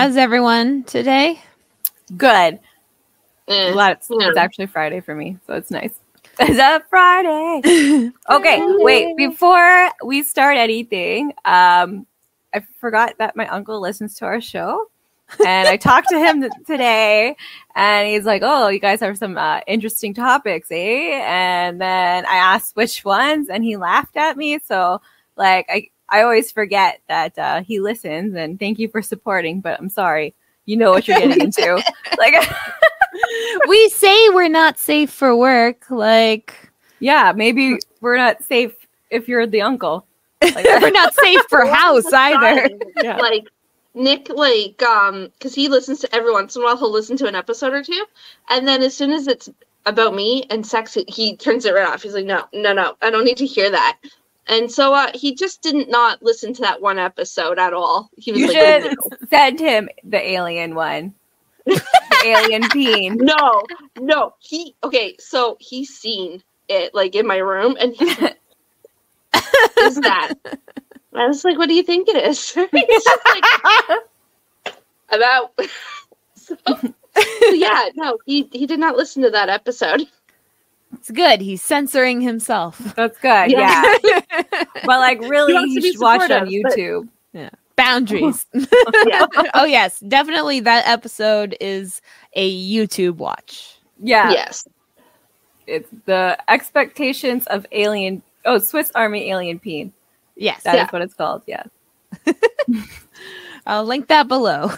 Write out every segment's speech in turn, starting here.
How's everyone today? Good. It's actually Friday for me, so it's nice. It's a Friday. Okay, wait. Before we start anything, I forgot that my uncle listens to our show. And I talked to him today, and he's like, "Oh, you guys have some interesting topics, eh?" And then I asked which ones, and he laughed at me. So, like, I always forget that he listens, and thank you for supporting. But I'm sorry, you know what you're getting into. Like, we say we're not safe for work. Like, yeah, maybe we're not safe if you're the uncle. Like, we're not safe for house either. Yeah. Like. Nick, because he listens to every once in a while, he'll listen to an episode or two, and then as soon as it's about me and sex, he turns it right off. He's like, no, I don't need to hear that. And so he just did not listen to that one episode at all. He was should send him the alien one. The alien peen. No. So he's seen it, like, in my room, and he's like, is that? I was like, what do you think it is? He's just like, about. So yeah, no, he did not listen to that episode. It's good. He's censoring himself. That's good, yeah. But, like, really, he should watch it on YouTube. Yeah. Boundaries. Yeah. Oh, yes. Definitely that episode is a YouTube watch. Yeah. Yes. It's the expectations of alien... Oh, Swiss Army alien peen. Yes. That is what it's called, yeah. I'll link that below.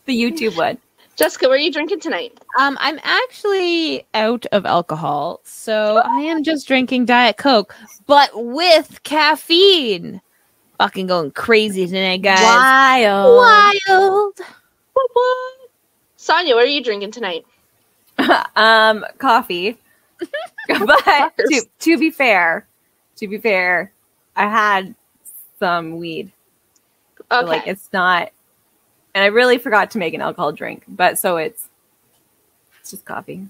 The YouTube one. Jessica, what are you drinking tonight? I'm actually out of alcohol, so I am just drinking Diet Coke, but with caffeine. Fucking going crazy tonight, guys. Wild. Sonia, what are you drinking tonight? Coffee. But to be fair, I had some weed. Okay. So, like, it's not, and I really forgot to make an alcohol drink, but so it's just coffee.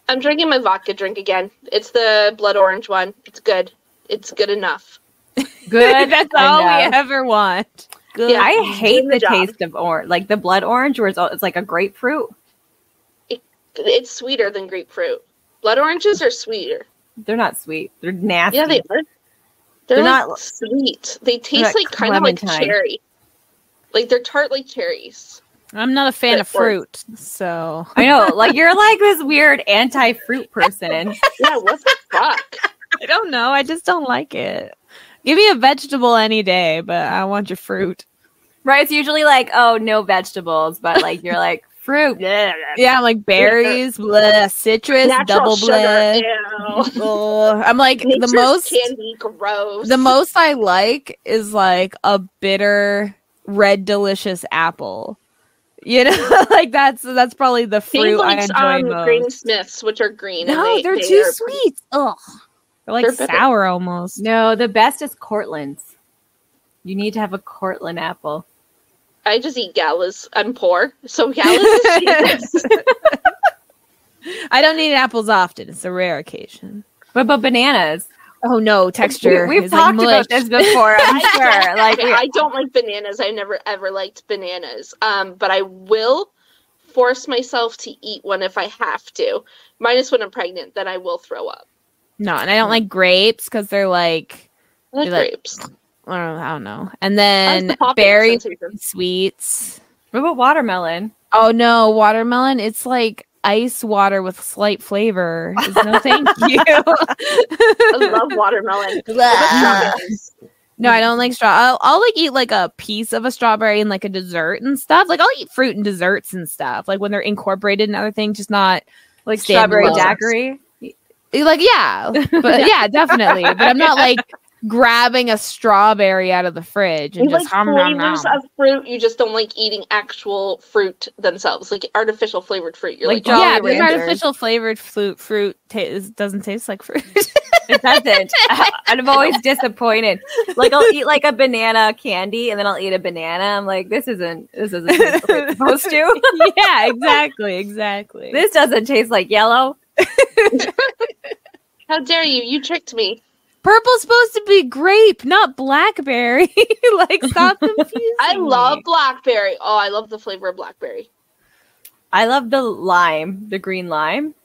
I'm drinking my vodka drink again. It's the blood orange one. It's good. It's good enough. Good. That's all we ever want. Good. Yeah, I hate the taste of orange, like the blood orange, where it's like a grapefruit. It's sweeter than grapefruit. Blood oranges are sweeter. They're not sweet. They're nasty. Yeah, they are. They're like not sweet. They taste like kind of like cherry. Like they're tart like cherries. I'm not a fan of fruit, so I know. Like you're like this weird anti-fruit person. Yeah, what the fuck? I don't know. I just don't like it. Give me a vegetable any day, but I want your fruit. Right? It's usually like, oh, no vegetables, but like you're like fruit. Yeah, I'm like berries, blah, citrus, natural double blah. I'm like Nature's the most candy, gross. The most I like is like a bitter red delicious apple. You know, like that's probably the fruit I enjoy most. Granny Smiths, which are green. No, they're too sweet. Ugh, they're like sour almost. No, the best is Cortland's. You need to have a Cortland apple. I just eat galas. I'm poor, so galas is cheapest. I don't eat apples often. It's a rare occasion. What about bananas? Oh no, texture. We've talked about this before, I'm sure. Like I don't like bananas. I never ever liked bananas. But I will force myself to eat one if I have to. Minus when I'm pregnant, then I will throw up. No, and I don't like grapes because they're like grapes. I don't know. And then berry sweets. What about watermelon? Oh no, watermelon. It's like ice water with slight flavor. No, thank you. I love watermelon. No, I don't like straw. I'll like eat like a piece of a strawberry and like a dessert and stuff. Like I'll eat fruit and desserts and stuff. Like when they're incorporated in other things, just not like strawberry daiquiri. Like yeah, but yeah, definitely. But I'm not like grabbing a strawberry out of the fridge and just flavors of fruit. You just don't like eating actual fruit themselves, like artificial flavored fruit. You're like yeah, because artificial flavored fruit doesn't taste like fruit. It doesn't. I'm always disappointed. Like I'll eat like a banana candy and then I'll eat a banana. I'm like, this isn't taste like it's supposed to. Yeah, exactly. This doesn't taste like yellow. How dare you? You tricked me. Purple's supposed to be grape, not blackberry. Like, stop confusing I love me. blackberry. Oh, I love the flavor of blackberry. I love the lime, the green lime.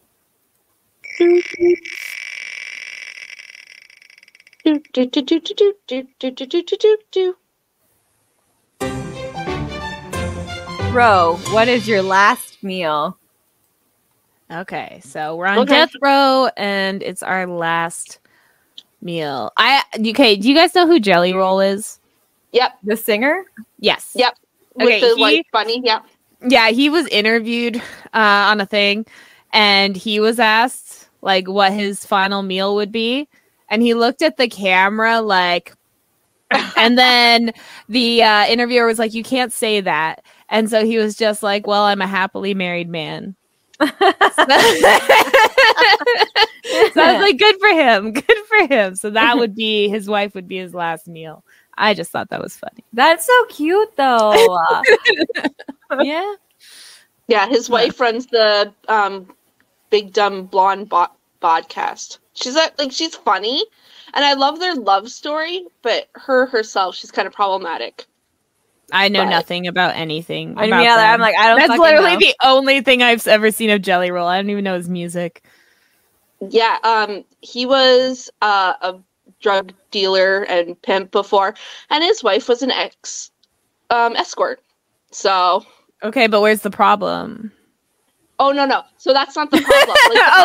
Bro, what is your last meal? Okay, so we're on death row, and it's our last meal. Okay, do you guys know who Jelly Roll is? Yep. The singer? Yes. Yep. Okay, With the white bunny. Yep. Yeah, he was interviewed on a thing, and he was asked like what his final meal would be, and he looked at the camera like, and then the interviewer was like, "You can't say that," and so he was just like, "Well, I'm a happily married man." So I was like, good for him. Good for him. So that would be, his wife would be his last meal. I just thought that was funny. That's so cute, though. Yeah. Yeah, his wife runs the Big Dumb Blonde podcast. She's she's funny, and I love their love story, but herself, she's kind of problematic. I know nothing about anything. I mean, yeah, I'm like, I don't. That's literally the only thing I've ever seen of Jelly Roll. I don't even know his music. Yeah, he was a drug dealer and pimp before, and his wife was an escort. So okay, but where's the problem? Oh no! So that's not the problem.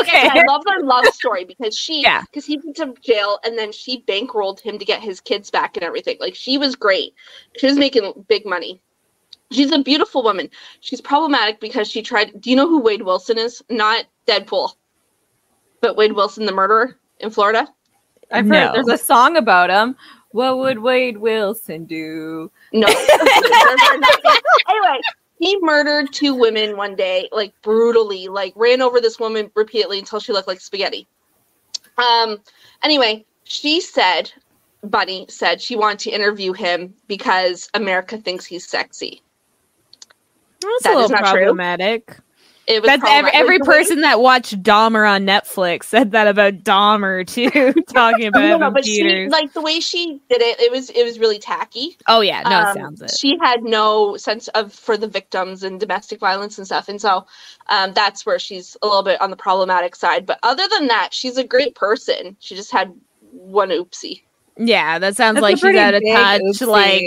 Okay, I love their love story because he went to jail and then she bankrolled him to get his kids back and everything. Like, she was great. She was making big money. She's a beautiful woman. She's problematic because she tried. Do you know who Wade Wilson is? Not Deadpool, but Wade Wilson, the murderer in Florida. I've heard there's a song about him. What would Wade Wilson do? No. Anyway. He murdered 2 women one day, like brutally, like ran over this woman repeatedly until she looked like spaghetti. Anyway, Bunny said she wanted to interview him because America thinks he's sexy. That's a little problematic. True. That's every person that watched Dahmer on Netflix said that about Dahmer too, talking about but she, like, the way she did it, it was really tacky. Oh yeah, no, it sounds it. She had no sense for the victims and domestic violence and stuff, and so that's where she's a little bit on the problematic side. But other than that, she's a great person. She just had one oopsie. Yeah, that sounds like she's out of touch. Oopsie. Like,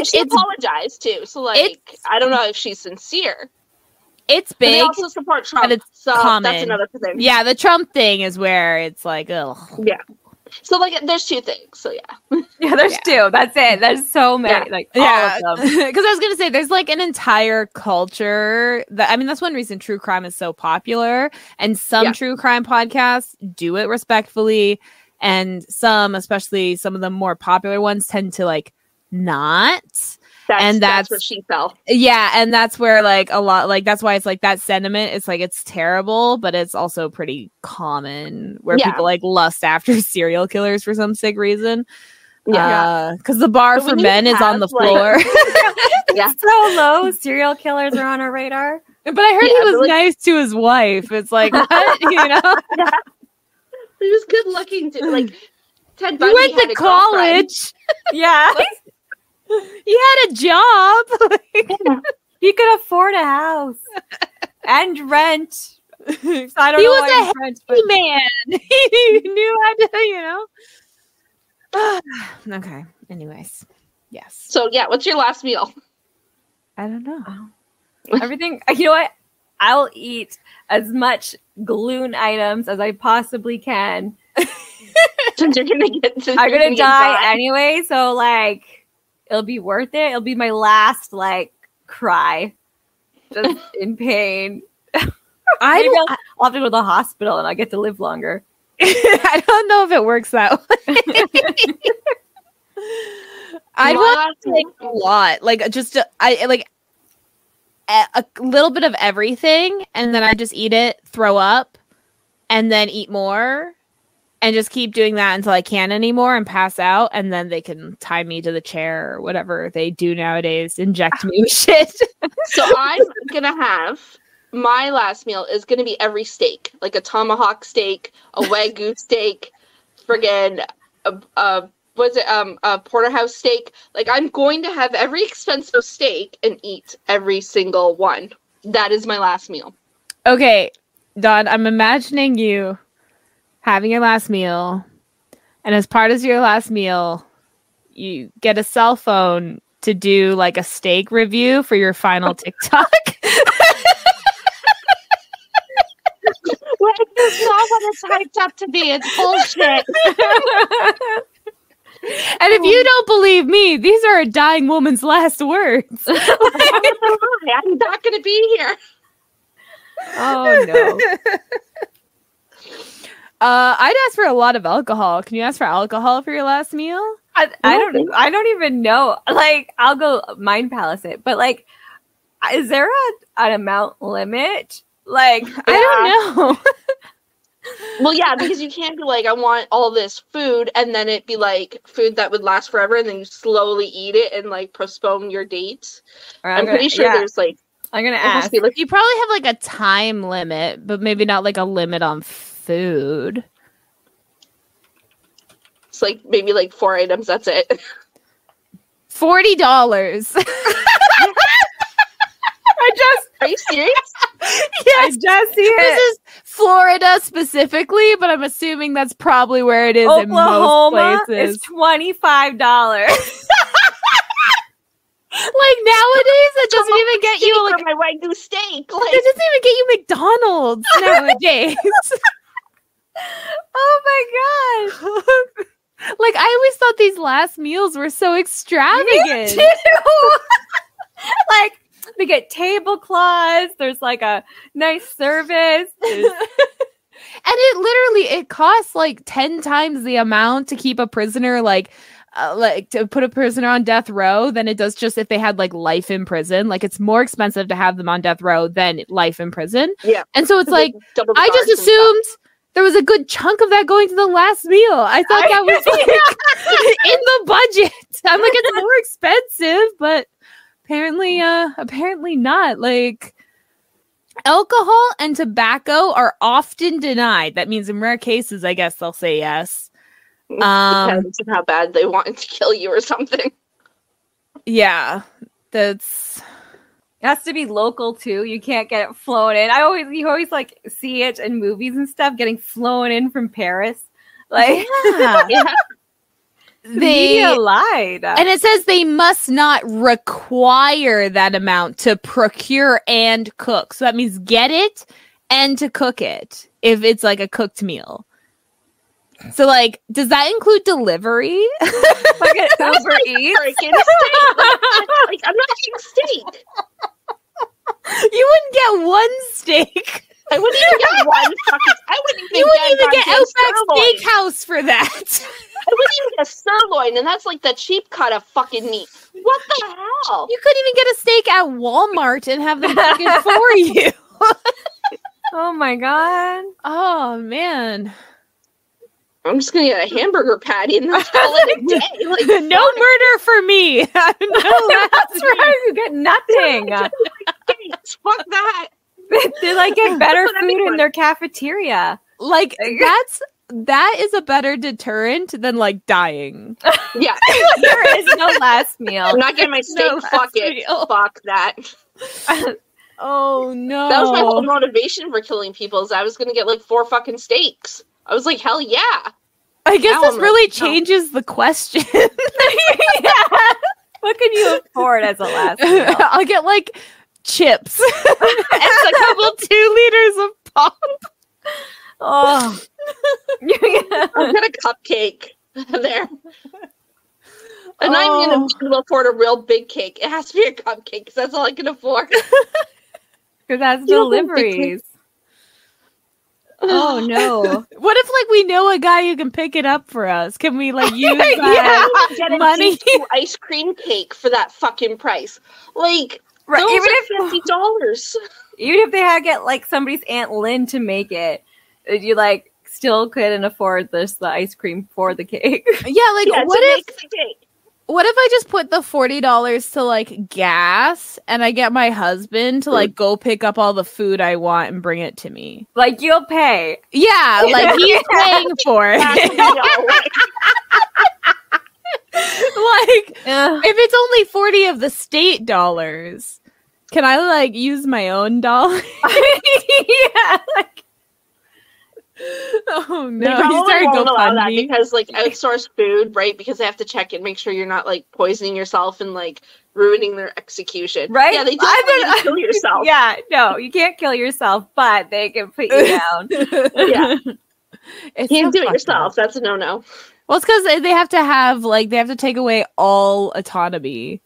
she apologized too. So like, I don't know if she's sincere. It's big. They also support Trump, but it's so common. That's another thing. Yeah, the Trump thing is where it's like, ugh. Yeah. So like, there's 2 things. So yeah. Yeah, there's 2. That's it. There's so many. Like, all of them. Because I was gonna say, there's like an entire culture that, I mean, that's one reason true crime is so popular, and some true crime podcasts do it respectfully, and some, especially some of the more popular ones, tend to like not. That's where she fell. Yeah, and that's where like a lot, like, that's why it's like that sentiment. It's like, it's terrible, but it's also pretty common where people like lust after serial killers for some sick reason. Yeah, because the bar for men is on the floor. Yeah, so low. Serial killers are on our radar. But I heard he was nice to his wife. It's like, what? You know, he was good looking too. Like, Ted Bundy went to college. Yeah. He had a job. He could afford a house and rent. So I don't he know was a happy man. He knew how to, you know. Okay. Anyways, yes. So yeah, what's your last meal? I don't know. Everything. You know what? I'll eat as much gluon items as I possibly can. Since you're gonna I'm gonna die anyway, so like, it'll be worth it. It'll be my last like cry, just in pain. I'll have to go to the hospital and I get to live longer. I don't know if it works that way. I'd want to take a lot, like just a little bit of everything, and then I just eat it, throw up, and then eat more. And just keep doing that until I can't anymore and pass out, and then they can tie me to the chair or whatever they do nowadays, inject me with shit. So I'm gonna have, my last meal is gonna be every steak, like a tomahawk steak, a Wagyu steak, friggin' a porterhouse steak. Like, I'm going to have every expensive steak and eat every single one. That is my last meal. Okay, Dawn, I'm imagining you having your last meal, and as part of your last meal, you get a cell phone to do like a steak review for your final TikTok. Well, it's not what it's hyped up to be. It's bullshit. And if you don't believe me, these are a dying woman's last words. I'm not going to be here. Oh no. I'd ask for a lot of alcohol. Can you ask for alcohol for your last meal? I don't even know. Like, I'll go Mind Palace it, but like, is there an amount limit? Like, I don't know. Well, yeah, because you can't be like, I want all this food, and then it be like food that would last forever, and then you slowly eat it and like postpone your dates. I'm pretty sure there's like. I'm gonna ask. Like, you probably have like a time limit, but maybe not like a limit on food. It's like maybe like 4 items. That's it. $40. Are you serious? Yes, I just see it. This is Florida specifically, but I'm assuming that's probably where it is Oklahoma in most places. is $25. Like, nowadays, it doesn't even get you like my Wagyu steak. Like, it doesn't even get you McDonald's nowadays. Oh my god! Like, I always thought these last meals were so extravagant. Me too. Like, they get tablecloths. There's like a nice service. And it costs like 10 times the amount to keep a prisoner like to put a prisoner on death row than it does just if they had like life in prison. Like, it's more expensive to have them on death row than life in prison. Yeah. And so it's like, I just assumed there was a good chunk of that going to the last meal. I thought that was like in the budget. I'm like, it's more expensive, but apparently not. Like, alcohol and tobacco are often denied. That means in rare cases, I guess they'll say yes. Depends on how bad they want to kill you or something. Yeah, it has to be local too. You can't get it flown in. You always like see it in movies and stuff getting flown in from Paris. Like, Yeah. They lied. And it says they must not require that amount to procure and cook. So that means get it and to cook it if it's like a cooked meal. So, like, does that include delivery? Like an Uber Eats? Like, I'm not eating steak. You wouldn't get one steak. I wouldn't even get one fucking. I wouldn't even you wouldn't even get Outback sirloin. Steakhouse for that. I wouldn't even get a sirloin, and that's like the cheap cut of fucking meat. What the hell? You couldn't even get a steak at Walmart and have them cook it for you. Oh my god. Oh man. I'm just gonna get a hamburger patty and that's call it a day. Like, no murder for me. No, that's right. You get nothing. Fuck that. They like get better food in their cafeteria. Like, that is a better deterrent than like dying. Yeah. There is no last meal. I'm not getting my steak. No Fuck it. meal. Fuck that. Oh no. That was my whole motivation for killing people, is I was gonna get like 4 fucking steaks. I was like, hell yeah. I guess Now this I'm really like, no. changes the question. Yeah. What can you afford as a last meal? I'll get like chips and a couple 2 liters of pop. Oh. I'll get a cupcake there. I'm not even gonna be able to afford a real big cake. It has to be a cupcake because that's all I can afford. Because that's You don't think deliveries. Oh no. What if like we know a guy who can pick it up for us? Can we like use Get a money? ice cream cake for that fucking price. Like, Right, those even are $50. Even if they had to get like somebody's Aunt Lynn to make it, you like still couldn't afford the ice cream for the cake. Yeah, like Yeah, what what if I just put the $40 to like gas and I get my husband to like go pick up all the food I want and bring it to me? Like you'll pay. Yeah, like he's paying for it. Like if it's only 40 of the state dollars, can I like use my own dollar? Yeah, like oh They no, probably won't allow that because like outsourced food, right? Because they have to check and make sure you're not like poisoning yourself and like ruining their execution. Right? Yeah, they don't want you to kill yourself. Yeah, no, you can't kill yourself, but they can put you down. Yeah. It's You can't so do it fucked yourself. up. That's a no-no. Well, it's because they have to have like they have to take away all autonomy.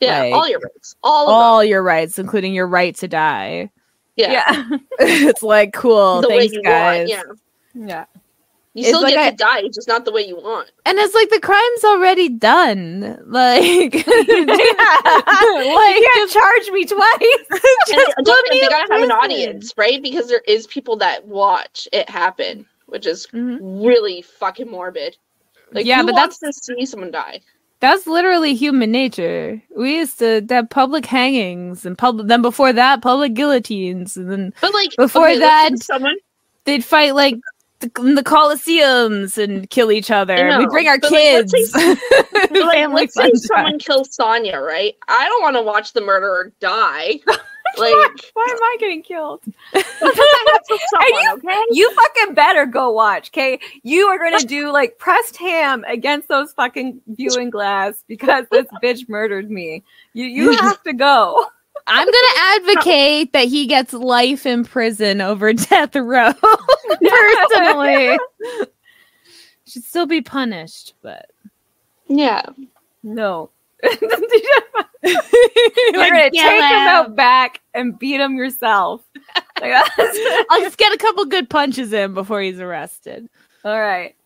Yeah, Like, all your rights. All of all them. your rights, including your right to die. Yeah. It's like cool. The way Thanks, you guys. want, yeah. Yeah. You It's still like get to die, just not the way you want. And it's like the crime's already done. Like, Like, like you can't charge me twice. And put me they in gotta have an prison. audience, right? Because there is people that watch it happen, which is really fucking morbid. Like, Yeah, who but wants to see someone die? that's literally human nature. We used to have public hangings and then before that, public guillotines, and then But like before let's that, say someone they'd fight like in the Coliseums and kill each other. I We know, bring our but, like, kids. let's Family let's say fun someone time. kills Sonya, right? I don't want to watch the murderer die. Like, Why am I getting killed? that's someone, okay? You fucking better go watch, okay? You are gonna do like pressed ham against those fucking viewing glass because this bitch murdered me. You have to go. I'm gonna advocate that he gets life in prison over death row. Personally, should still be punished, but Yeah. No. You're gonna take him out back and beat him yourself. Like, I'll just get a couple good punches in before he's arrested. all right.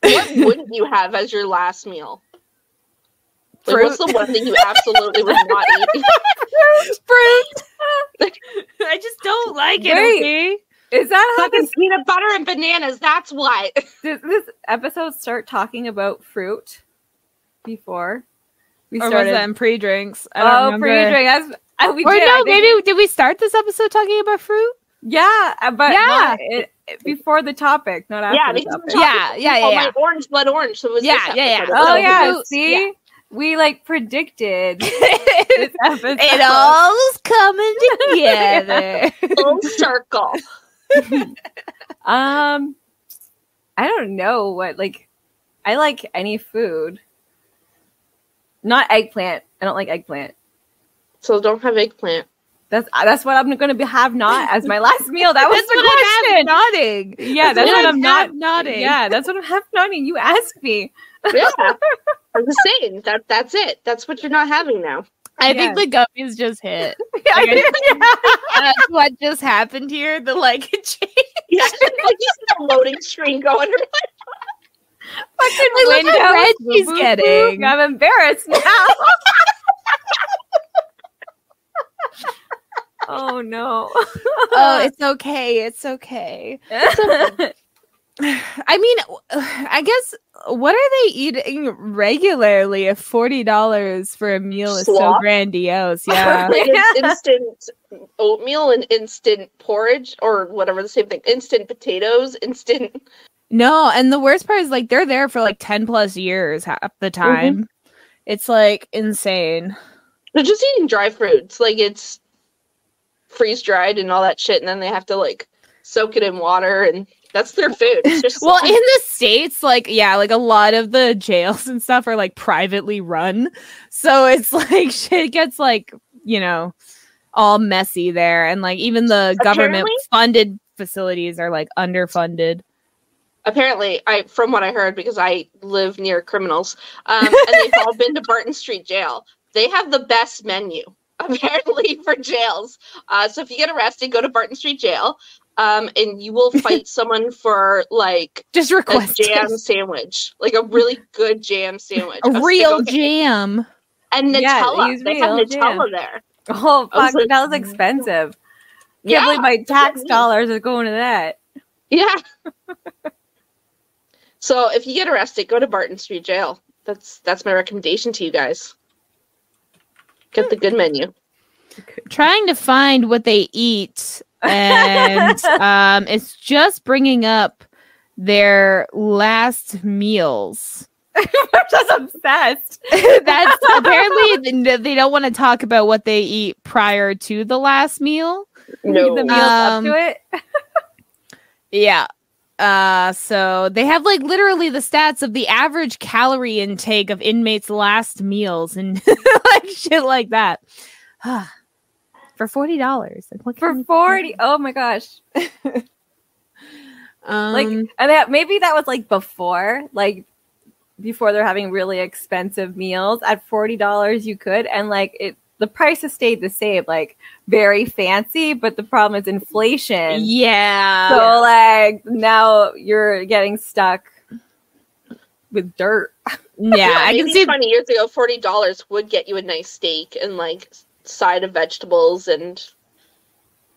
What wouldn't you have as your last meal? Like, Fruit. what's the one thing you absolutely would not eat? Fruit. I just don't like it. Wait. Okay. Is that how Fucking peanut butter and bananas, that's what. did this episode start talking about fruit before we Or was started? that in pre-drinks? I don't remember. pre-drink. We Or did. I no, think maybe did we start this episode talking about fruit? yeah, but Yeah. not before the topic, not after Yeah, the because topic. we're Yeah, talking yeah, about yeah. my orange blood orange. So it was Yeah, this yeah, yeah. episode. Oh So yeah, fruit, see, yeah. we like predicted this episode. It all's coming together. Full circle. I don't know what like. I like any food, not eggplant. I don't like eggplant. So don't have eggplant. That's what I'm going to have not as my last meal. That was That's the what I question. have nodding. Yeah, that's what I'm not nodding. Yeah, that's what I'm half nodding. You asked me. Yeah. I'm just saying that's it. That's what you're not having now. I Yeah. think the gummies just hit. Yeah. That's what just happened here. The like change. Yeah, like you see the loading screen going. Fucking Look how red she's Boop, boop, getting. boop. I'm embarrassed now. Oh no. Oh, it's okay. It's okay. I mean, I guess what are they eating regularly if $40 for a meal is so Slop? grandiose? Yeah. Like it's instant oatmeal and instant porridge or whatever, the same thing. Instant potatoes, instant. No, and the worst part is like they're there for like 10 plus years half the time. It's like insane. They're just eating dry fruits. Like it's freeze dried and all that shit, and then they have to like soak it in water, and that's their food. It's just Well, in the States, like, yeah, like a lot of the jails and stuff are like privately run. So it's like shit gets like, you know, all messy there. And like even the government funded facilities are like underfunded. apparently, from what I heard, because I live near criminals, and they've all been to Barton Street Jail. They have the best menu, apparently, for jails. So if you get arrested, go to Barton Street Jail, and you will fight someone for like Just a request jam sandwich, like a really good jam sandwich, a real stick- jam. and Yeah, Nutella. use They have real Nutella jam. there. Oh I was fuck, like, that was expensive. Yeah, Can't believe my tax exactly. dollars are going to that. Yeah. So if you get arrested, go to Barton Street Jail. That's my recommendation to you guys. Get the good menu. Trying to find what they eat, and it's just bringing up their last meals. I'm just obsessed. That's apparently they don't want to talk about what they eat prior to the last meal. No. The meals up to it. Yeah. So they have like literally the stats of the average calorie intake of inmates' last meals and like shit like that. For $40. Like, what For 40. Oh my gosh. And maybe that was like before they're having really expensive meals. At $40 you could, and like the prices stayed the same, like very fancy, but the problem is inflation. Yeah. So like now you're getting stuck with dirt. Yeah, I can see 20 years ago, $40 would get you a nice steak and like side of vegetables and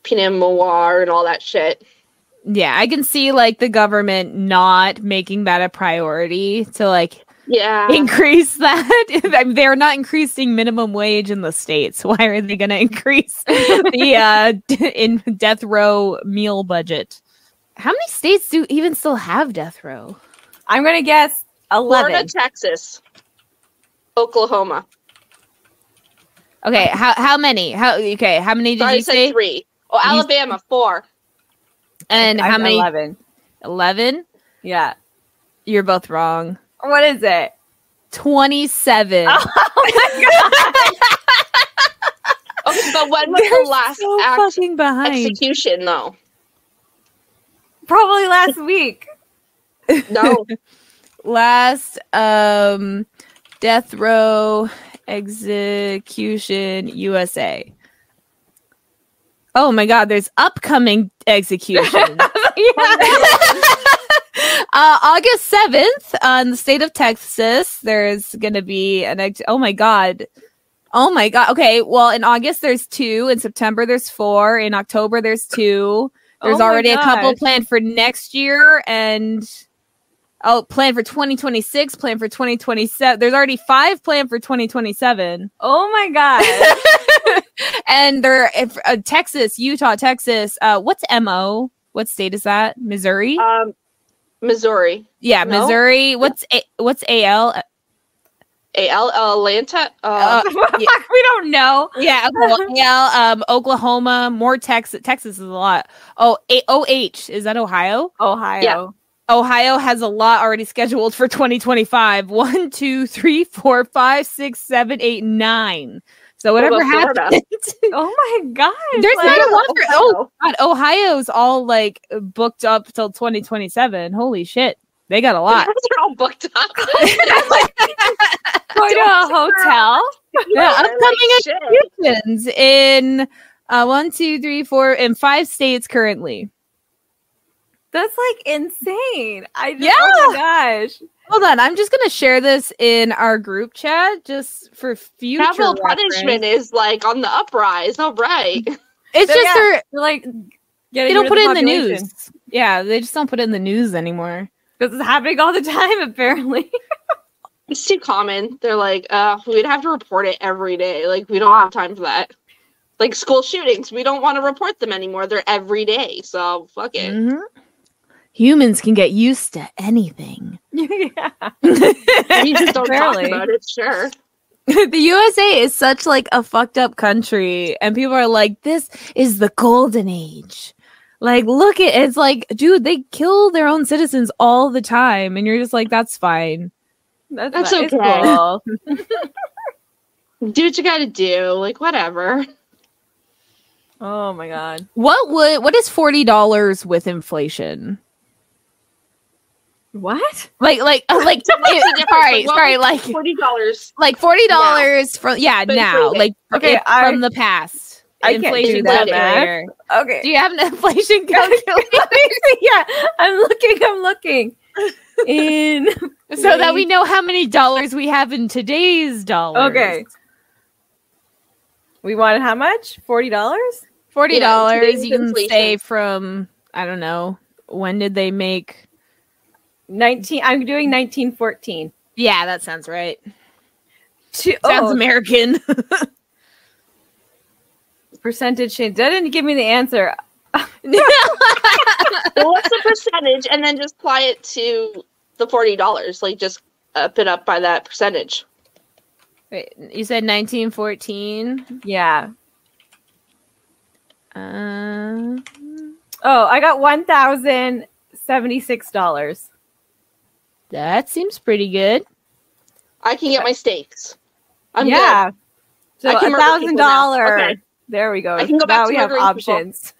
pinot noir and all that shit. Yeah, I can see like the government not making that a priority to like increase that. I mean, they're not increasing minimum wage in the States. Why are they going to increase the in death row meal budget? How many states do even still have death row? I'm going to guess 11. Florida, Texas, Oklahoma. Okay, how many? How many did you say? 3. Oh, Alabama, 4. And how many? 11. 11? Yeah. You're both wrong. What is it? 27. Oh my god! Okay, but when was the last fucking behind. execution, though? Probably last week. No. Last death row execution USA. Oh my god, there's upcoming executions. August 7th in the state of Texas, there's going to be oh my god. Okay, well, in August there's 2, in September there's 4, in October there's 2. There's already a couple planned for next year, and planned for 2026, planned for 2027. There's already 5 planned for 2027. Oh my god. And they're Texas, Utah, Texas. What's MO? What state is that? Missouri? Missouri. Yeah, no? Missouri. What's AL? AL Atlanta. Yeah. We don't know. Yeah, AL. Oklahoma. More Texas. Texas is a lot. Oh, OH. Is that Ohio? Ohio. Yeah. Ohio has a lot already scheduled for 2025. 1, 2, 3, 4, 5, 6, 7, 8, 9. So whatever happened. Oh my god. There's not a lot for God, Ohio's all like booked up till 2027. Holy shit. They got a lot. They're all booked up. Going to a hotel. Yeah, upcoming executions in 1, 2, 3, 4, and 5 states currently. That's like insane. Yeah. Oh my gosh. Hold on, I'm just gonna share this in our group chat just for future Capital reference. punishment is like on the uprise. All right. It's just they're like they don't put it in the news. Yeah, they just don't put it in the news anymore. Because it's happening all the time, apparently. It's too common. They're like, we'd have to report it every day. Like, we don't have time for that. Like school shootings, we don't want to report them anymore. They're every day. So fuck it. Mm-hmm. Humans can get used to anything. Yeah. We just don't talk about it, sure. The USA is such like a fucked up country, and people are like, this is the golden age. Like, look at it's like, dude, they kill their own citizens all the time, and you're just like, that's fine. That's okay. Cool. Do what you gotta do. Like, whatever. Oh my god. What is $40 with inflation? What? Like, sorry, like $40. like $40 from now, like from the past. I Inflation can't do that calculator. Okay. Do you have an inflation calculator? Yeah, I'm looking. So that we know how many dollars we have in today's dollars. Okay. We wanted how much? $40? $40. Yeah, you can inflation. say from, I don't know, when did they make I'm doing 1914. Yeah, that sounds right. Sounds Oh, American. percentage change. That didn't give me the answer. Well, what's the percentage? And then just apply it to the $40. Like, just up it up by that percentage. Wait, you said 1914? Yeah. Uh, Oh, I got $1,076. that seems pretty good. I can get my steaks. I'm yeah. good. So I can murder people now. $1,000. Okay. There we go. I can go back Now to we have murdering people. options.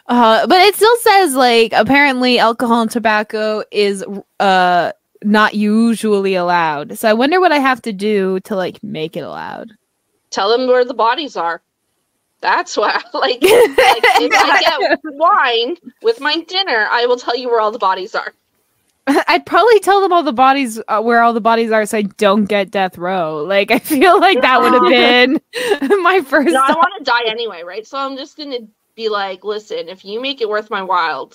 Yeah. But it still says like apparently alcohol and tobacco is not usually allowed. So I wonder what I have to do to like make it allowed. Tell them where the bodies are. That's why, like if I get wine with my dinner, I will tell you where all the bodies are. I'd probably tell them all the bodies where all the bodies are, so I don't get death row. Like I feel like that would have been my first. No, I thought. want to die anyway, right? So I'm just gonna be like, listen, if you make it worth my while,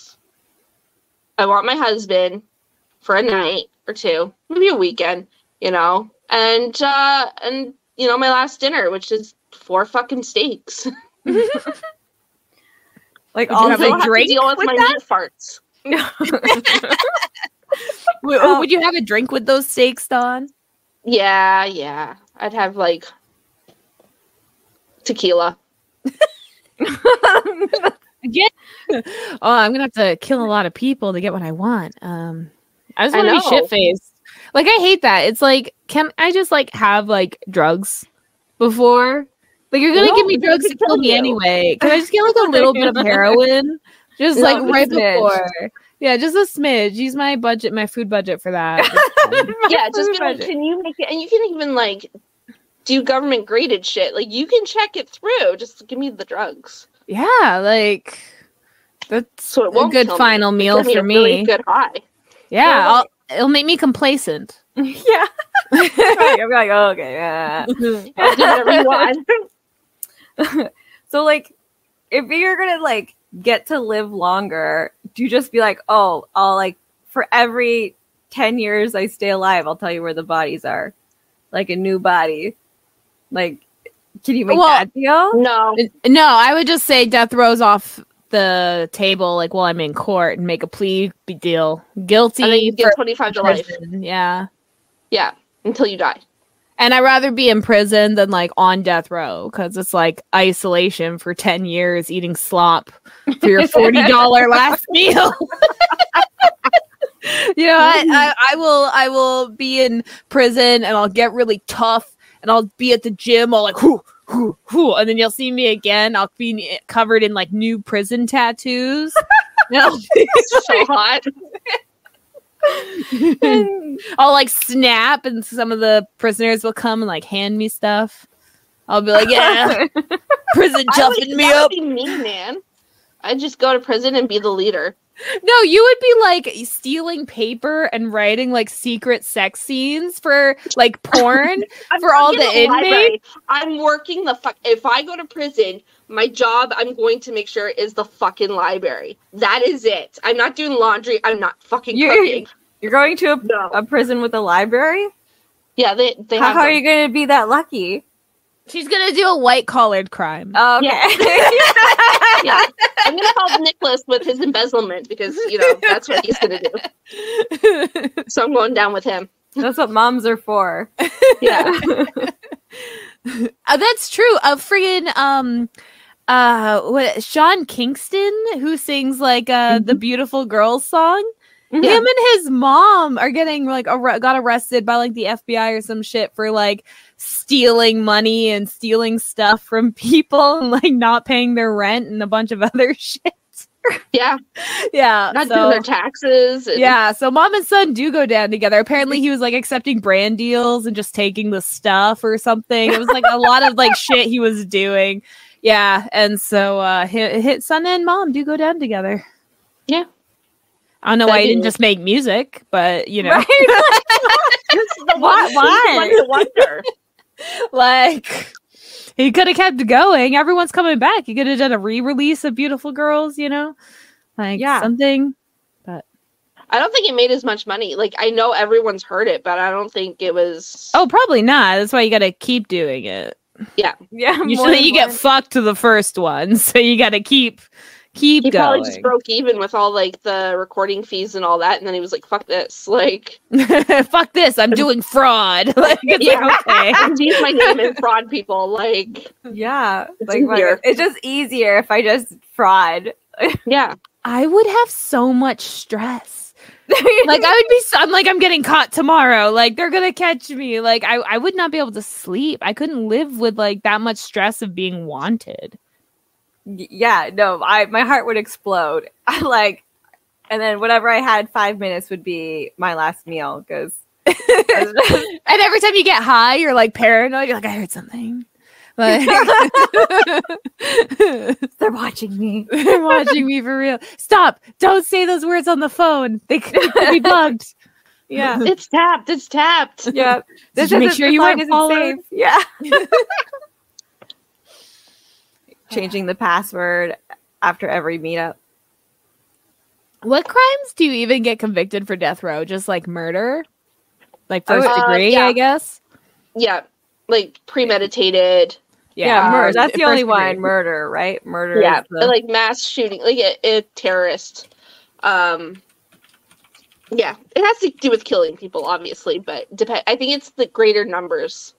I want my husband for a night or two, maybe a weekend, and my last dinner, which is 4 fucking steaks. Like Would you all have the a Have to drink deal with with my that? meat farts. Would you have a drink with those steaks, Dawn? Yeah. I'd have like tequila. Again? Oh, I'm gonna have to kill a lot of people to get what I want. I just want to be know. shit faced. Like I hate that. It's like, can I just like have like drugs before? Like you're gonna No, give me because drugs it to could kill kill me you. anyway. Can I just get like a little bit of heroin? Just No, like just a right smidge. before. Yeah, just a smidge. Use my budget, my food budget for that. Yeah, just be like, can you make it? And you can even like do government graded shit. Like you can check it through. Just give me the drugs. Yeah, like that's So it a won't good kill final me. meal Give me for a me. really good high. Yeah, it'll make me complacent. Yeah. I'll be like, oh, okay, yeah. I'll do whatever you want. So, like, if you're gonna like get to live longer, do you just be like, oh, I'll like for every 10 years I stay alive, I'll tell you where the bodies are, like a new body. Like, can you make that deal? No. No, I would just say death row's off the table, like while I'm in court, and make a plea deal. Guilty. And then you get for 25 to life. prison. Yeah. Yeah, until you die. And I'd rather be in prison than like on death row because it's like isolation for 10 years eating slop for your $40 last meal. I will be in prison and I'll get really tough and I'll be at the gym all like whoo, whoo, whoo, and then you'll see me again. I'll be covered in like new prison tattoos. It's so hot. I'll like snap and some of the prisoners will come and like hand me stuff. I'll be like, yeah, prison jumping me that up. would be me, man. I'd just go to prison and be the leader. No, you would be like stealing paper and writing like secret sex scenes for like porn for all the inmates. I'm working the fuck. If I go to prison, my job, I'm going to make sure is the fucking library. That is it. I'm not doing laundry. I'm not fucking cooking. You're going to No. a prison with a library? Yeah, they How have are them. you going to be that lucky? She's gonna do a white collared crime. Oh, okay. Yeah, I'm gonna help Nicholas with his embezzlement because that's what he's gonna do. So I'm going down with him. That's what moms are for. Yeah. That's true. Friggin' what Sean Kingston, who sings like the Beautiful Girls song. Yeah. Him and his mom are getting like got arrested by like the FBI or some shit for like stealing money and stealing stuff from people and like not paying their rent and a bunch of other shit. Yeah. Yeah. Not doing their taxes. And Yeah, so mom and son do go down together. Apparently he was like accepting brand deals and just taking the stuff or something. It was like a lot of like shit he was doing. Yeah, and so his son and mom do go down together. Yeah. I don't know why he didn't just make music, but Right? This is the Why? one wonder. like he could have kept going. Everyone's coming back. He could have done a re-release of Beautiful Girls, Like something. But I don't think it made as much money. Like, I know everyone's heard it, but I don't think it was. Oh, probably not. That's why you got to keep doing it. Yeah. Usually you get fucked to the first one, so you got to keep he going. Probably just broke even with all like the recording fees and all that, and then he was like, "Fuck this!" Like, fuck this! I'm doing fraud. Like, it's like, okay, use my name and fraud people. Like, it's just easier if I just fraud. Yeah, I would have so much stress. Like, I would be. I'm like, I'm getting caught tomorrow. Like, they're gonna catch me. Like, I would not be able to sleep. I couldn't live with like that much stress of being wanted. Yeah, no, my heart would explode. And then whatever I had 5 minutes would be my last meal because. And every time you get high, you're like paranoid. You're like, I heard something. Like, they're watching me. They're watching me for real. Stop! Don't say those words on the phone. They could be bugged. Yeah, it's tapped. It's tapped. Yeah, Did you make sure you weren't followed? Yeah. Changing the password after every meetup. What crimes do you even get convicted for death row? Just like murder? Like first degree, I guess? Yeah. Like premeditated. Yeah, murder. That's the only one. Murder, right? Murder. Yeah. Like mass shooting. Like a terrorist. Yeah. It has to do with killing people, obviously, but I think it's the greater numbers.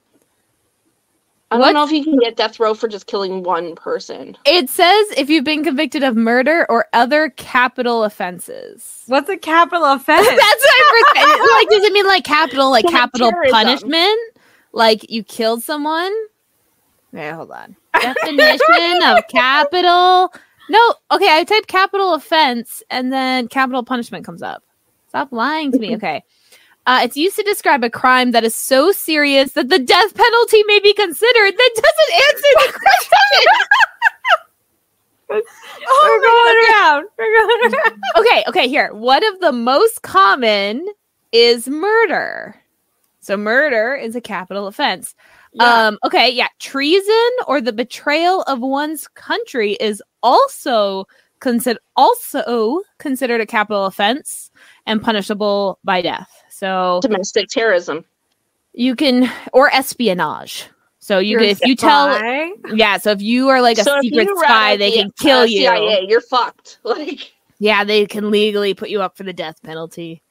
I don't know if you can get death row for just killing one person. It says if you've been convicted of murder or other capital offenses. What's a capital offense? That's what I like. Does it mean like capital terrorism. Punishment? Like you killed someone? Okay, hold on. Definition of capital. No, okay. I type capital offense and then capital punishment comes up. Stop lying to me. Okay. It's used to describe a crime that is so serious that the death penalty may be considered. That doesn't answer the question. We're going around. Okay, here. One of the most common is murder. So murder is a capital offense. Yeah. Treason or the betrayal of one's country is also considered a capital offense and punishable by death. So domestic terrorism. You can, or espionage. So you can, if you tell, so if you are like a secret spy, they can kill you. CIA, you're fucked. Like, yeah, they can legally put you up for the death penalty.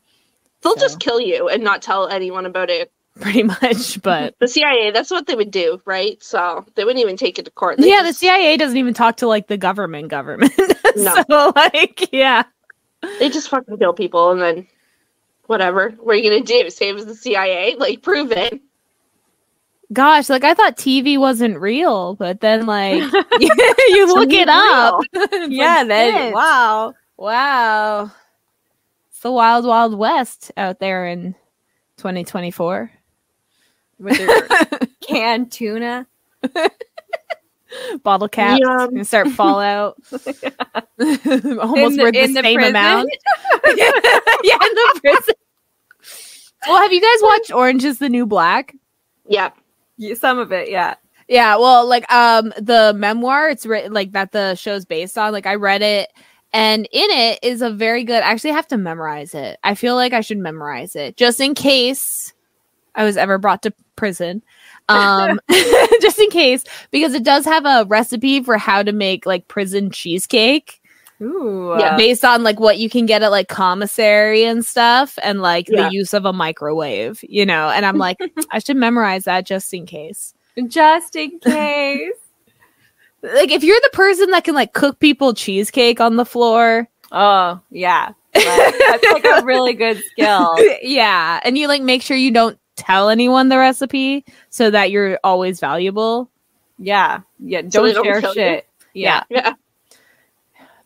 They'll just kill you and not tell anyone about it. Pretty much, but the CIA, that's what they would do, right? So they wouldn't even take it to court. The CIA doesn't even talk to like the government. No. So yeah. They just fucking kill people and then whatever. What are you gonna do? Same as the CIA? Like, prove it. Gosh, like I thought TV wasn't real, but then like you look it up. Yeah, then wow. It's the wild, wild west out there in 2024. With their canned tuna. Bottle caps and start Fallout. Almost worth the same amount. Yeah, in the prison. Well, have you guys watched Orange is the New Black? Yeah. Some of it, yeah. Yeah, well, like the memoir it's written like that the show's based on, like I read it and in it is a very good, I actually have to memorize it. I feel like I should memorize it just in case I was ever brought to prison. Just in case, because it does have a recipe for how to make like prison cheesecake. Ooh. Yeah, based on like what you can get at like commissary and stuff and like the use of a microwave, you know, and I'm like, I should memorize that just in case. Just in case. Like if you're the person that can like cook people cheesecake on the floor. Oh, yeah. That's like a really good skill. Yeah. And you like make sure you don't tell anyone the recipe so that you're always valuable. Yeah. Yeah. Don't share shit. Yeah.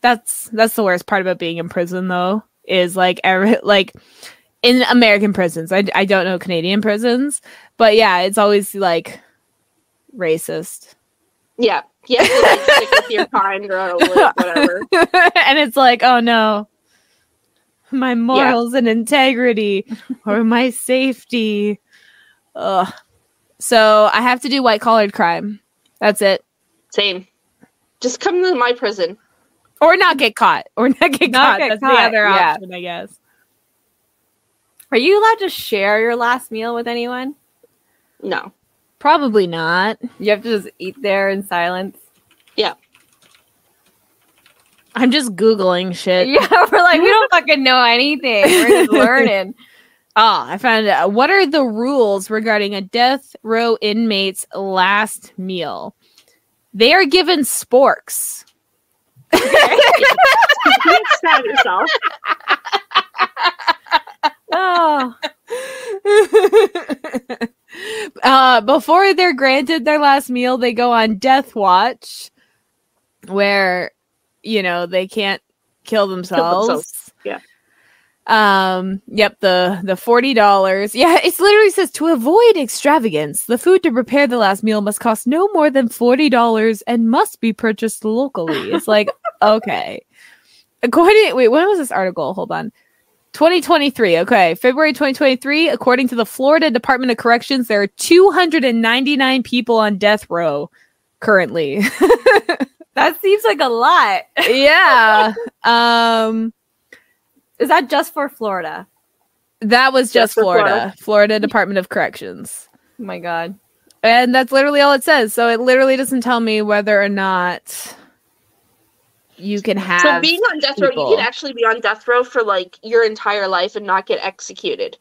That's the worst part about being in prison though, is like in American prisons. I don't know Canadian prisons, but yeah, it's always like racist. Yeah. Yeah. Like, stick with your kind or whatever. And it's like, oh no. My morals and integrity or my safety. Ugh. So I have to do white collared crime. That's it. Same. Just come to my prison. Or not get caught. That's the other yeah. option, I guess. Are you allowed to share your last meal with anyone? No. Probably not. You have to just eat there in silence? Yeah. I'm just Googling shit. Yeah, we're like, we don't fucking know anything. We're just learning. I found out. What are the rules regarding a death row inmate's last meal? They are given sporks. You stab yourself. Oh. Before they're granted their last meal, they go on death watch, where they can't kill themselves. Yeah. Yep, the $40. Yeah, it literally says to avoid extravagance, the food to prepare the last meal must cost no more than $40 and must be purchased locally. It's like, okay. When was this article? Hold on. 2023. Okay, February 2023. According to the Florida Department of Corrections, there are 299 people on death row currently. That seems like a lot. Yeah. Is that just for Florida? That was just Florida. Florida Department of Corrections. Oh my God. And that's literally all it says. So it literally doesn't tell me whether or not you can have. So being on death row, you can actually be on death row for like your entire life and not get executed.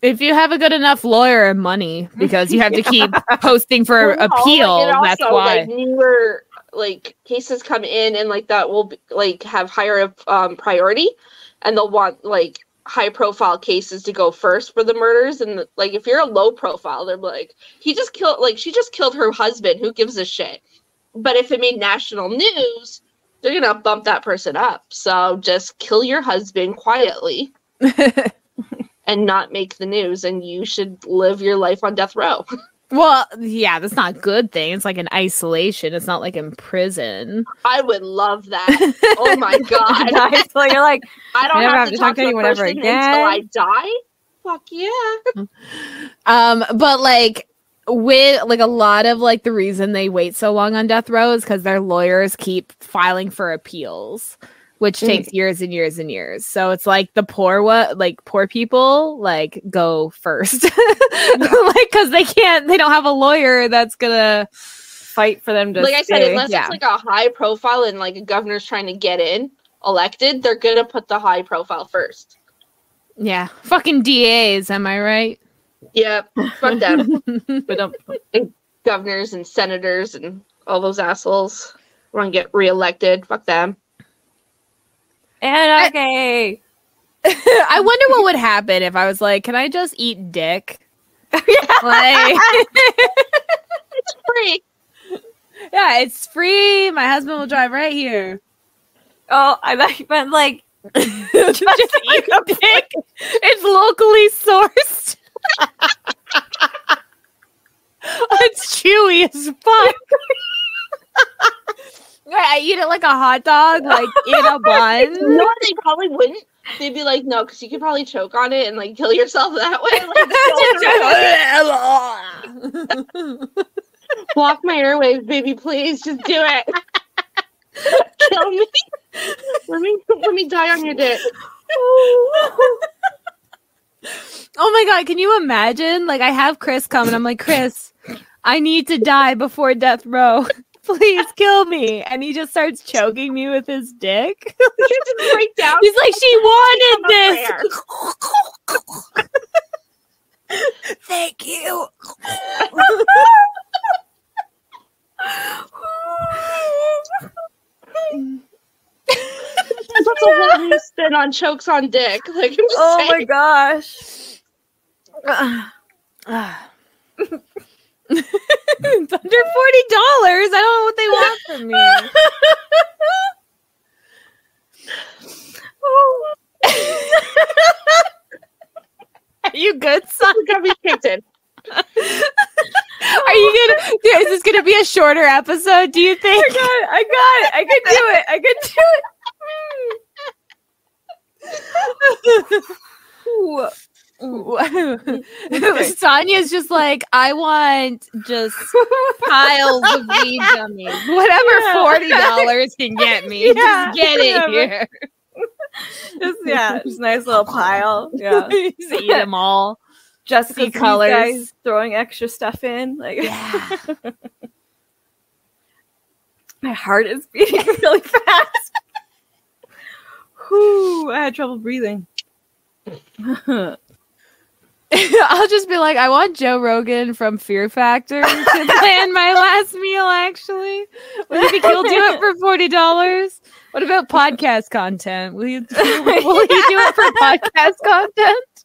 If you have a good enough lawyer and money, because you have to keep posting for appeal. That's why. Like, newer cases come in and that will have higher priority, and they'll want high profile cases to go first for the murders. And if you're a low profile, they're like, she just killed her husband. Who gives a shit? But if it made national news, they're gonna bump that person up. So just kill your husband quietly. And not make the news, and you should live your life on death row. Well, yeah, that's not a good thing. It's like in isolation. It's not like in prison. I would love that. Oh my God. So you're like, I don't have to talk to anyone ever again until I die? Fuck yeah. But with a lot of the reason they wait so long on death row is because their lawyers keep filing for appeals, which takes years and years and years. So it's the poor people go first. Because they don't have a lawyer that's gonna fight for them to I said, unless it's a high profile and a governor's trying to get elected, they're gonna put the high profile first. Yeah. Fucking DAs, am I right? Yeah, fuck them. And governors and senators and all those assholes want to get reelected. Fuck them. And okay. I wonder what would happen if I was like, can I just eat dick? It's free. Yeah, it's free. My husband will drive right here. Oh, I thought you meant just eat a dick. It's locally sourced. It's chewy as fuck. I eat it like a hot dog, in a bun. No, they probably wouldn't. They'd be like, no, because you could probably choke on it and kill yourself that way. Block my airwaves, baby, please. Just do it. Kill me. Let me die on your dick. Oh my God, can you imagine? I have Chris come and I'm like, Chris, I need to die before death row. Please kill me. And he just starts choking me with his dick. Break down. He's like, she wanted this. Thank you. That's a whole new spin on chokes on dick. Oh my gosh. It's under $40. I don't know what they want from me. Are you good, son? Got me kicked in. Are you gonna? Is this gonna be a shorter episode? Do you think? I got it. I can do it. Ooh. Sonya's just like, I want just piles of weed gummies. Whatever $40 can get me. Just get it here. Just nice little pile. Yeah. Just eat them all. Just see because colors. Guys throwing extra stuff in. Like, Yeah. My heart is beating really fast. Whew, I had trouble breathing. I'll just be like, I want Joe Rogan from Fear Factor to plan my last meal, actually. What if he'll do it for $40? What about podcast content? Will he do it for podcast content?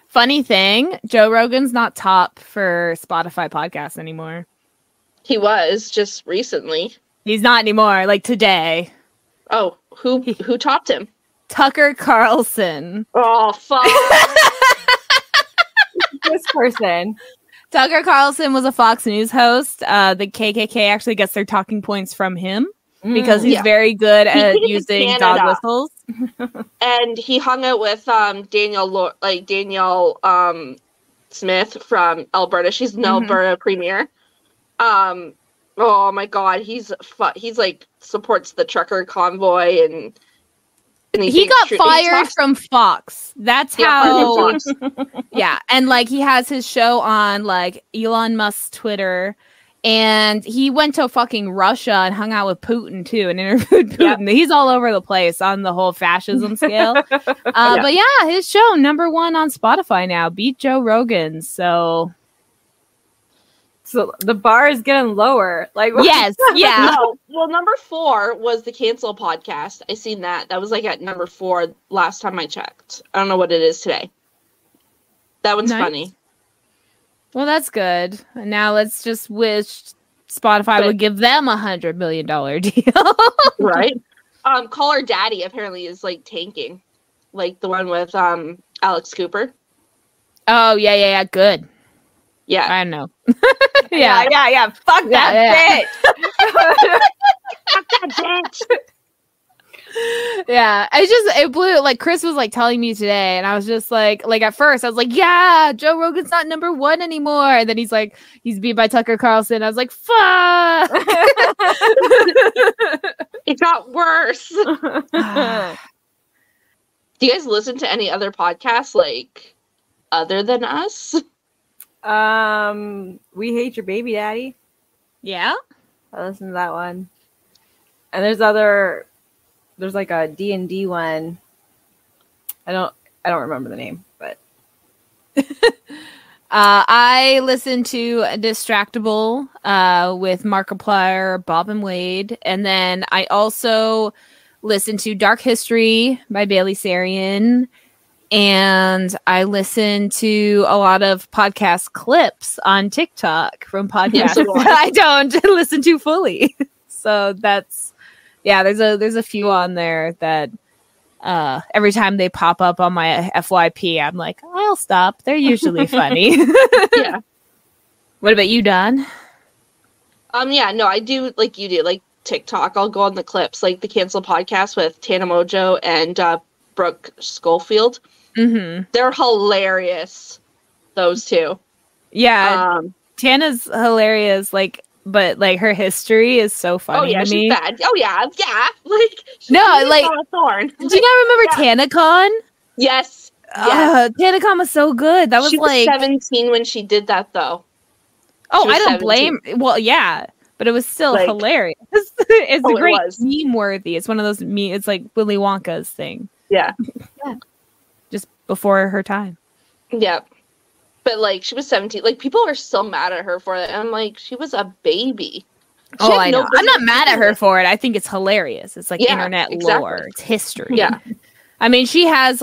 Funny thing, Joe Rogan's not top for Spotify podcasts anymore. He was just recently. He's not anymore, like today. Oh, who topped him? Tucker Carlson. Oh, fuck. This person. Tucker Carlson was a Fox News host. The KKK actually gets their talking points from him because he's very good at using dog whistles. And he hung out with Danielle Smith from Alberta. She's an Alberta premier. Oh my god, he's like supports the trucker convoy and he got fired from Fox. That's how. Yeah, and like he has his show on like Elon Musk's Twitter, and he went to fucking Russia and hung out with Putin too, and interviewed Putin. Yep. He's all over the place on the whole fascism scale. But yeah, his show #1 on Spotify now, beat Joe Rogan's. So the bar is getting lower. Like yes, yeah. No, well, #4 was the Cancel podcast. I seen that. That was like at #4 last time I checked. I don't know what it is today. That one's funny. Well, that's good. Now let's just wish Spotify would give them $100 million deal, right? Call Her Daddy apparently is like tanking, like the one with Alex Cooper. Oh yeah, good. Yeah, I know. yeah. Fuck that bitch. Fuck that bitch. Yeah, it blew. Like Chris was like telling me today, and I was just like at first I was like, yeah, Joe Rogan's not #1 anymore. And then he's like, he's beat by Tucker Carlson. I was like, fuck. It got worse. Do you guys listen to any other podcasts like other than us? We Hate Your Baby Daddy. Yeah, I listen to that one. And there's like a D&D one. I don't remember the name, but I listen to Distractable with Markiplier, Bob and Wade, and then I also listen to Dark History by Bailey Sarian. And I listen to a lot of podcast clips on TikTok from podcasts that I don't listen to fully. So that's, there's a few on there that every time they pop up on my FYP, I'm like, I'll stop. They're usually funny. Yeah. What about you, Don? Yeah, no, I do like you do, like TikTok. I'll go on the clips, like the Cancel podcast with Tana Mojo and Brooke Schofield. Mm-hmm. They're hilarious, those two. Yeah, Tana's hilarious. But her history is so funny. Oh yeah, to me. She's bad. Oh yeah. Like a thorn. Do you not remember TanaCon? Yes. TanaCon was so good. That was she was 17 when she did that, though. Oh, I don't blame. Well, yeah. But it was still hilarious. It's a great meme worthy. It's one of those it's like Willy Wonka's thing. Yeah. Just before her time. Yeah. But she was 17. People are still mad at her for it. And I'm like, she was a baby. I know. I'm not mad at her for it. I think it's hilarious. It's internet lore. It's history. Yeah. I mean, she has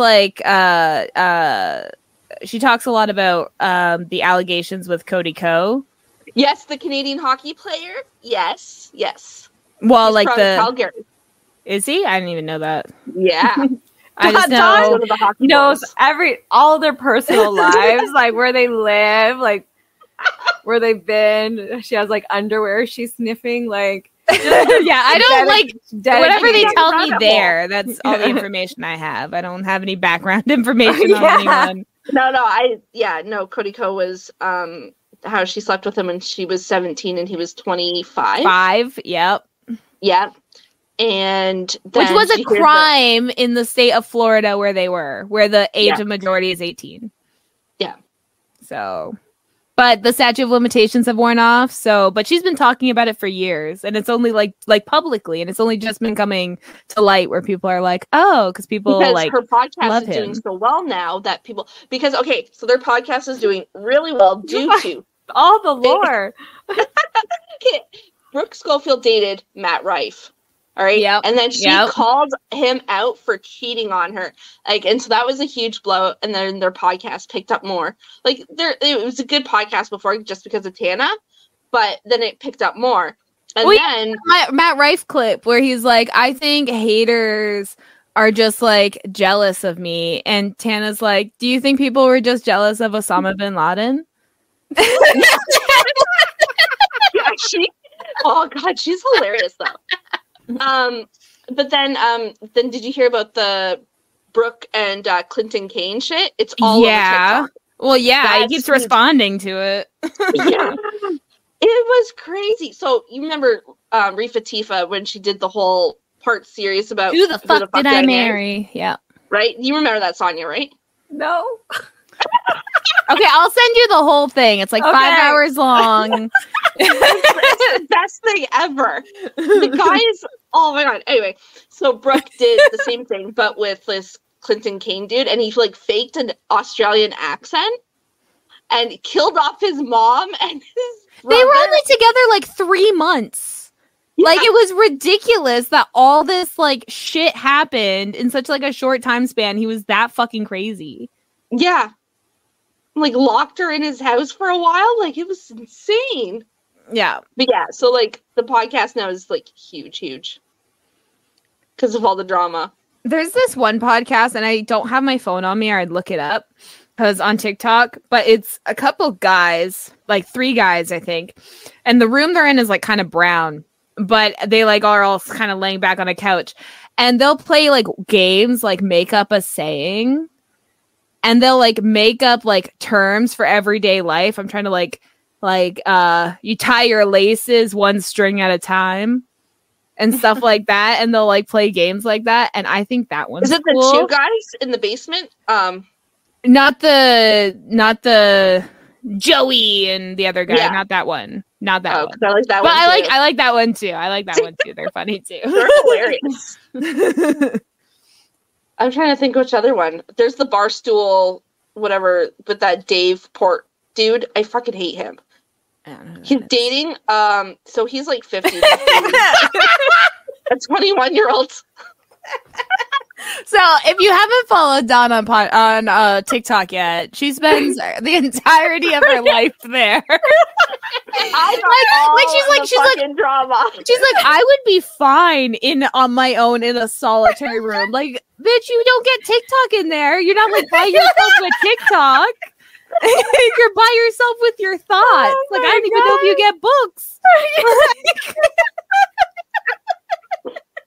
she talks a lot about the allegations with Cody Ko. Yes, the Canadian hockey player. Yes. Well, he's from Calgary. Is he? I didn't even know that. Yeah. I just know knows all their personal lives, where they live, where they've been. She has underwear she's sniffing. Yeah, I don't like whatever they tell me there. hole. That's all the information I have. I don't have any background information on anyone. No, Cody Ko was how she slept with him when she was 17 and he was 25. Yep. Yeah. And which was a crime in the state of Florida where the age of majority is 18. Yeah. So, but the statute of limitations have worn off. So, but she's been talking about it for years, and it's only like publicly, and it's only just been coming to light where people are like, oh, because her podcast is doing so well now that people so their podcast is doing really well due to all the lore. Brooke Schofield dated Matt Rife. All right. Yep. And then she called him out for cheating on her. And so that was a huge blow. And then their podcast picked up more. It was a good podcast before just because of Tana, but then it picked up more. And then Matt Rife clip where he's like, I think haters are just like jealous of me. And Tana's like, do you think people were just jealous of Osama bin Laden? Oh God, she's hilarious though. But then did you hear about the Brooke and Clinton Kane shit? It's all over TikTok. Well, yeah, he keeps responding to it. Yeah, it was crazy. So you remember Rifa Tifa when she did the whole part series about who the fuck did I marry? Yeah, right. You remember that, Sonia, right? No. Okay, I'll send you the whole thing. It's like 5 hours long. It's the best thing ever. The guys, oh my God. Anyway, so Brooke did the same thing, but with this Clinton Kane dude, and he faked an Australian accent and killed off his mom and his brother. They were only together 3 months. Yeah. It was ridiculous that all this shit happened in such a short time span. He was that fucking crazy. Yeah. Locked her in his house for a while. It was insane. Yeah. But yeah, so the podcast now is huge because of all the drama. There's this one podcast, and I don't have my phone on me, or I'd look it up because on TikTok, but it's a couple guys, 3 guys, I think. And the room they're in is kind of brown, but they are all kind of laying back on a couch, and they'll play games, make up a saying. And they'll make up terms for everyday life. I'm trying to you tie your laces one string at a time and stuff like that. And they'll play games like that. And I think that one's Is it cool. The 2 guys in the basement? Not the Joey and the other guy. Yeah. Not that one. Not that one. I like that but one. I like that one too. I like that one too. They're funny too. They're hilarious. I'm trying to think which other one. There's the Barstool, whatever, with that Dave Port dude. I fucking hate him. He's dating. So he's 50. A 21-year-old. So if you haven't followed Dawn on TikTok yet, she spends the entirety of her life there. She's drama. She's I would be fine on my own in a solitary room. Bitch, you don't get TikTok in there. You're not by yourself with TikTok. You're by yourself with your thoughts. I don't even know if you get books.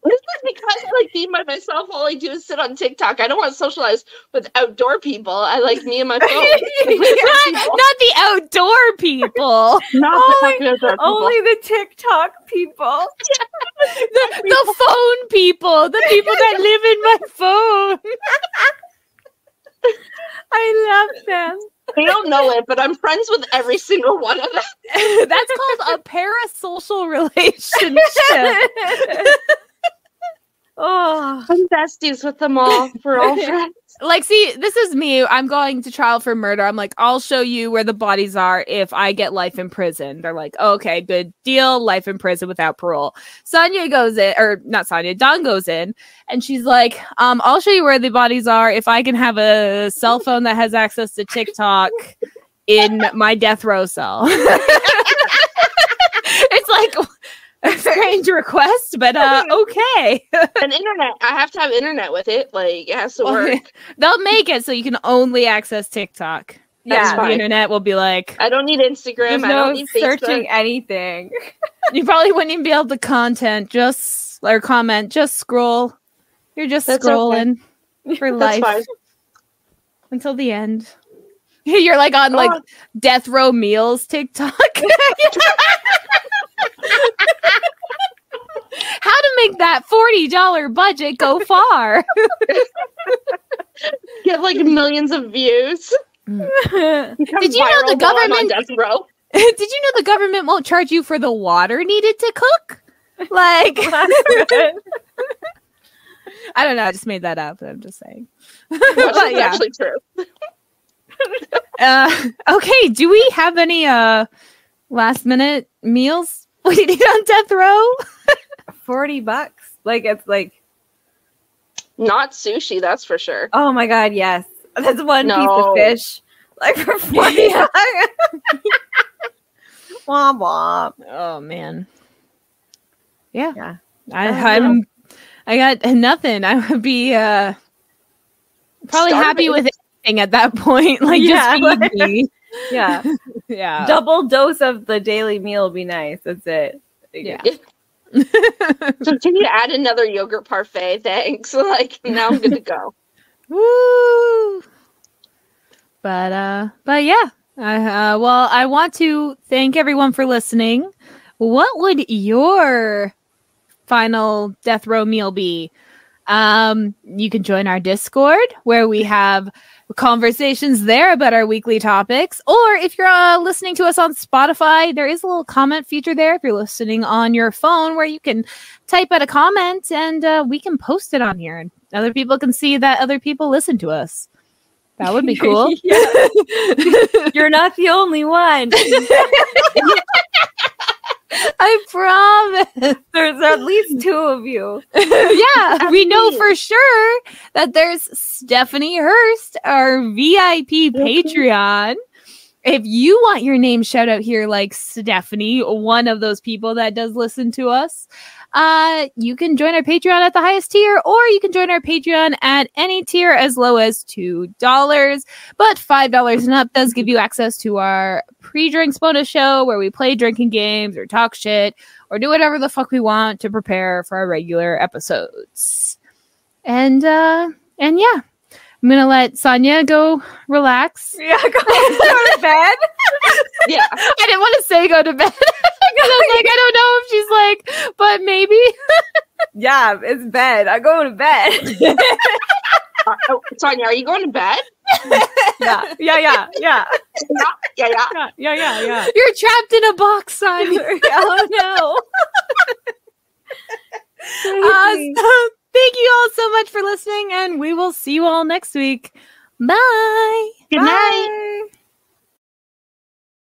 This is because being by myself, all I do is sit on TikTok. I don't want to socialize with outdoor people. I like me and my phone. not the outdoor people. Only the TikTok people. The phone people. The people that live in my phone. I love them. They don't know it, but I'm friends with every single one of them. That's called a parasocial relationship. Oh, I'm besties with them all. We're all friends. See, this is me. I'm going to trial for murder. I'm I'll show you where the bodies are if I get life in prison. They're okay, good deal. Life in prison without parole. Sonia goes in, or not Sonia, Dawn goes in, and she's I'll show you where the bodies are if I can have a cell phone that has access to TikTok in my death row cell. It's a strange request, but okay. And internet. I have to have internet with it. It has to work. They'll make it so you can only access TikTok. That's The fine. internet will be like, I don't need Instagram. There's I no don't need searching Facebook. anything. you probably wouldn't even be able to comment, just scroll. You're just That's scrolling for That's life fine. until the end. You're like on like Oh. Death Row Meals TikTok. How to make that $40 budget go far? Get like millions of views. Did you know the On government? death row. Did you know the government won't charge you for the water needed to cook? Like, I don't know. I just made that up. I'm just saying. That's But yeah. actually true. Okay. Do we have any last minute meals we need on death row? $40. Like it's like, Not sushi, that's for sure. oh my god, yes. That's one piece No. of fish. Like for $40. Womp womp. Oh man. Yeah. Yeah. I got nothing. I would be probably happy Starving. with anything at that point. Like Yeah. just feed me. Yeah. Yeah. Double dose of the daily meal would be nice. That's it. Yeah. So can you add another yogurt parfait? Thanks. Like now I'm good to go. Woo! But yeah. I want to thank everyone for listening. What would your final death row meal be? You can join our Discord where we have conversations there about our weekly topics. Or if you're listening to us on Spotify, there is a little comment feature there if you're listening on your phone where you can type out a comment and we can post it on here and other people can see that other people listen to us. That would be cool. You're not the only one. I promise. There's at least two of you. Yeah, we know for sure that there's Stephanie Hurst, our VIP Patreon. If you want your name shout out here like Stephanie, one of those people that does listen to us, you can join our Patreon at the highest tier, or you can join our Patreon at any tier as low as $2. But $5 and up does give you access to our pre-drinks bonus show where we play drinking games or talk shit or do whatever the fuck we want to prepare for our regular episodes. And yeah. I'm gonna let Sonia go relax. Yeah, go to bed. Yeah. I didn't want to say go to bed. I was like, I don't know if she's like, but maybe. Yeah, it's bed. I'm going to bed. Sonia, are you going to bed? Yeah. Yeah. You're trapped in a box, Sonia. Oh no. So thank you all so much for listening, and we will see you all next week. Bye. Good night. Bye.